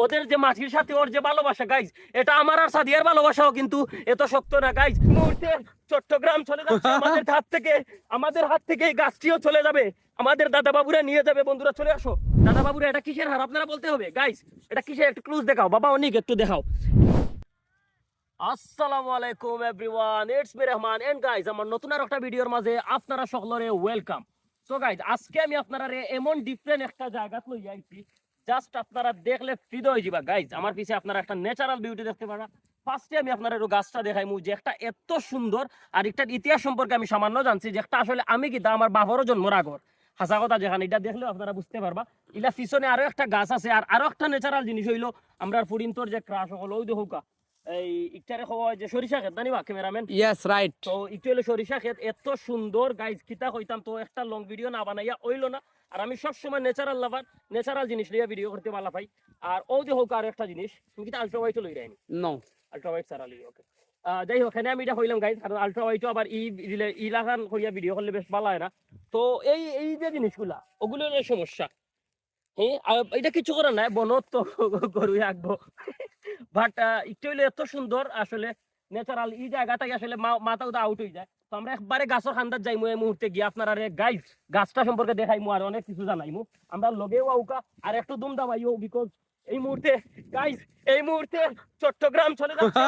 ওদের যে মাটির সাথে ওর যে ভালোবাসা গাইজ, এটা আমার আর সাদিয়ার ভালোবাসাও কিন্তু এত শক্ত না গাইজ। মুহূর্তে চট্টগ্রাম চলে যাচ্ছে আমাদের হাত থেকে এই গাছটিও চলে যাবে, আমাদের দাদা বাবুরা নিয়ে যাবে। বন্ধুরা চলে আসো। দাদা বাবুরা এটা কিসের হার আপনারা বলতে হবে গাইজ, এটা কিসের একটু ক্লুজ দেখাও বাবা, অনেক একটু দেখাও। আসসালামু আলাইকুম everyone, it's me Rahman and guys আমার নতুন আর একটা ভিডিওর মাঝে আপনারা সকলরে ওয়েলকাম। সো গাইজ আজকে আমি আপনারা এমন ডিফারেন্ট একটা জায়গা লই আইছি, জাস্ট আপনারা দেখলে ফিদা হয়ে যাবা গাইজ। আমার পিছে আপনারা একটা ন্যাচারাল বিউটি দেখতে পারা। ফার্স্টে আমি আপনারা একটু গাছটা দেখাইমু যে একটা এত সুন্দর, আর এটার ইতিহাস সম্পর্কে আমি সামান্য জানছি, যে একটা আসলে আমি কিন্তু আমার বাবারও জন্মর আগর হাসা কথা, যেখানে এটা দেখলেও আপনারা বুঝতে পারবা। ইলা পিছনে আরো একটা গাছ আছে, আর আরো একটা ন্যাচারাল জিনিস হইলো আমরা ফুরিন্তর যে ক্রাশ হলো ওই দেখুকা এই ইকটারে খাওয়া যে সরিষা ক্ষেত জানি বা ক্যামেরাম্যান। Yes right. তো একটু হলো সরিষা ক্ষেত, এত সুন্দর গাইজ কিতা কইতাম, তো একটা লং ভিডিও না বানাইয়া হইলো না। আর আমি সবসময় ন্যাচারাল লাভার, ন্যাচারাল জিনিস লিয়া ভিডিও করতে ভালো পাই। আর ও যে হোক আর একটা জিনিস, তুমি কি আলট্রা ওয়াইট লই রাইনি? নো, আলট্রা ওয়াইট সারালি ওকে। যাই হোক, এখানে আমি এটা হইলাম গাইজ, কারণ আলট্রা ওয়াইটও আবার ই লাগান করিয়া ভিডিও করলে বেশ ভালো হয় না। তো এই এই যে জিনিসগুলা ওগুলো হলো সমস্যা। হ্যাঁ, এটা কিছু করে নাই, বনত তো গরু আঁকবো। বাট একটু হইলে এত সুন্দর আসলে ন্যাচারাল এই জায়গাটাকে আসলে মাথা উদা আউট হয়ে যায়। তো আমরা একবারে গাছের খান্দার যাইমু এই মুহূর্তে গিয়ে আপনারা গাইজ গাছটা সম্পর্কে দেখাইমু আর অনেক কিছু জানাইমু। আমরা লগেও আউকা আর একটু দুম দামাইও, বিকজ এই মুহূর্তে গাইজ এই মুহূর্তে চট্টগ্রাম চলে যাচ্ছে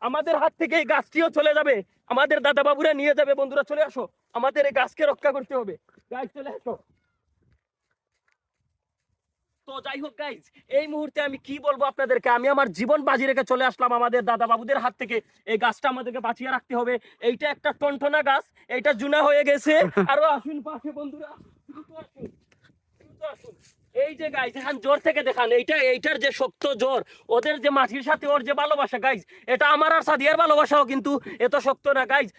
আমাদের হাত থেকে এই গাছটিও চলে যাবে, আমাদের দাদা বাবুরা নিয়ে যাবে। বন্ধুরা চলে আসো, আমাদের এই গাছকে রক্ষা করতে হবে। গাইজ চলে আসো। তো যাই হোক গাইজ, এই মুহূর্তে আমি কি বলবো আপনাদেরকে, আমি আমার জীবন বাজি রেখে চলে আসলাম আমাদের দাদা বাবুদের হাত থেকে। এই গাছটা আমাদেরকে বাঁচিয়ে রাখতে হবে। এইটা একটা টনটনা গাছ, এইটা জুনা হয়ে গেছে। আরো আসুন পাশে বন্ধুরা, দ্রুত আসুন, দ্রুত আসুন। এই যে গাইজ এখন জোর থেকে দেখান, এইটার যে শক্ত জোর, ওদের যে মাটির সাথে ওর যে ভালোবাসা গাইজ, এটা আমার আর সাদিয়ার ভালোবাসাও কিন্তু এত শক্ত না গাইজ।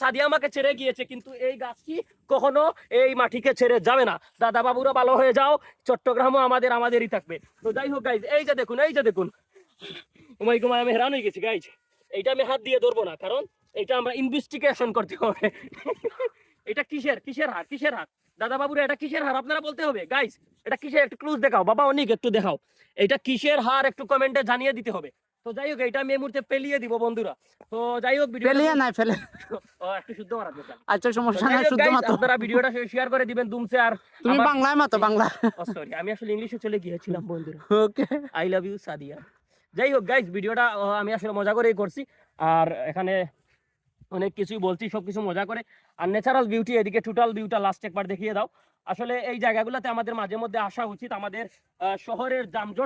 সাদিয়া আমাকে ছেড়ে গিয়েছে, কিন্তু এই গাছটি কখনো এই মাটিকে ছেড়ে যাবে না। দাদা বাবুরা ভালো হয়ে যাও, চট্টগ্রামও আমাদেরই থাকবে। তো যাই হোক গাইজ, এই যে দেখুন, এই যে দেখুন, ওমাই গোমাই আমি হেরান হয়ে গেছি গাইজ। এইটা আমি হাত দিয়ে ধরবো না, কারণ এটা আমরা ইনভেস্টিগেশন করতে হবে। এটা কিসের হার দাদা বাবুরা, এটা কিসের হার আপনারা বলতে হবে গাইজ। এটা কিসের একটু ক্লুজ দেখাও বাবা, অনেক একটু দেখাও। এটা কিসের হার একটু কমেন্টে জানিয়ে দিতে হবে। তো যাই হোক, এটা আমি এই মুহূর্তে পেলিয়ে দিব বন্ধুরা। তো যাই হোক, ফেলিয়ে নাই ফেলে। একটু শুদ্ধ করা দরকার। আচ্ছা সমস্যা নাই, শুদ্ধ মাতো। আপনারা ভিডিওটা শেয়ার করে দিবেন দুমসে। আর তুমি বাংলায় মাতো, বাংলা। সরি, আমি আসলে ইংলিশে চলে গিয়েছিলাম বন্ধুরা। ওকে, আই লাভ ইউ সাদিয়া। যাই হোক গাইজ, ভিডিওটা আমি আসলে মজা করেই করছি, আর এখানে অনেক কিছুই বলছি, সবকিছু মজা করে। আর ন্যাচারাল বিউটি, এদিকে টোটাল ভিউটা লাস্ট একবার দেখিয়ে দাও। আসলে এই জায়গাগুলোতে আমাদের মাঝে মধ্যে আসা উচিত, আমাদের শহরের যানজট